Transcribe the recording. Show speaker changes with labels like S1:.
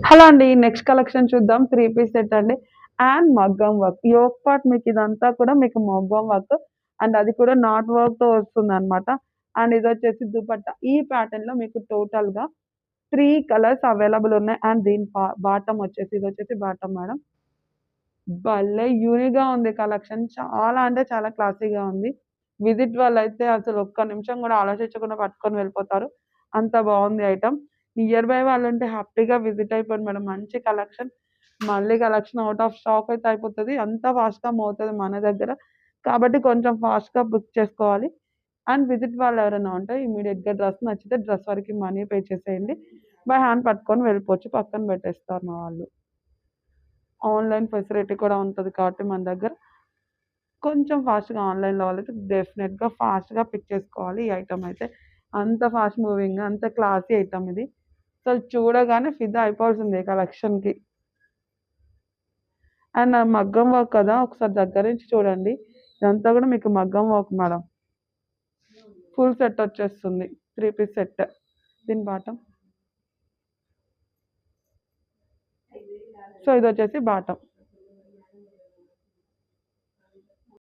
S1: Hello అండి. Next collection చూద్దాం. 3 piece set అండి. అండ్ మగ్గం వర్క్. యోక్ పార్ట్ మీకు ఇదంతా కూడా మీకు మగ్గం వర్క్ అండ్ అది కూడా నాట్ వర్క్‌తో వస్తుందనమాట. అండ్ ఇదొచ్చేసి దుపట్టా. ఈ ప్యాటర్న్‌లో మీకు టోటల్‌గా 3 కలర్స్ అవైలబుల్ ఉన్నాయి. అండ్ దీని బాటమ్ వచ్చేసి ఇదొచ్చేసి బాటమ్ మేడం. భలే యూనిక్‌గా ఉంది కలెక్షన్. చాలా అంటే చాలా క్లాసీగా ఉంది. విజిట్ వాళ్ళైతే అసలు ఒక్క నిమిషం గూడా ఆలోచించకుండా పట్టుకొని వెళ్ళిపోతారు. అంత బావుంది ఐటెమ్. నియర్ బై వాళ్ళుంటే హ్యాపీగా విజిట్ అయిపోండి మేడం. మంచి కలెక్షన్. మళ్ళీ కలెక్షన్ ఔట్ ఆఫ్ స్టాక్ అయితే అయిపోతది. అంత ఫాస్ట్‌గా మూవ్ అవుతది మన దగ్గర. కాబట్టి కొంచెం ఫాస్ట్‌గా బుక్ చేసుకోవాలి. అండ్ విజిట్ వాళ్ళు ఎవరైనా ఉంటే ఇమ్మీడియేట్‌గా డ్రెస్ నచ్చితే డ్రెస్ వరకి మనీ పే చేసేయండి. బై హ్యాండ్ పట్టుకొని వెళ్ళిపోవచ్చు. పక్కన పెట్టేస్తారు మా వాళ్ళు. ఆన్‌లైన్ ఫెసిలిటీ కూడా ఉంటది కాబట్టి మన దగ్గర. కొంచెం ఫాస్ట్‌గా ఆన్‌లైన్‌లో వాళ్ళైతే డెఫినిట్‌గా ఫాస్ట్‌గా పిక్ చేసుకోవాలి ఈ ఐటెమ్ అయితే. అంత ఫాస్ట్ మూవింగ్, అంత క్లాసీ ఐటెమ్ ఇది. అసలు చూడగానే ఫిదా అయిపోవాల్సిందే ఈ కలెక్షన్‌కి. అండ్ మగ్గం వర్క్ కదా! ఒకసారి దగ్గర నుంచి చూడండి. ఇదంతా కూడా మీకు మగ్గం వర్క్ మేడం. ఫుల్ సెట్ వచ్చేస్తుంది. 3 పీస్ సెట్. దీని బాటమ్. సో, ఇదొచ్చేసి బాటమ్.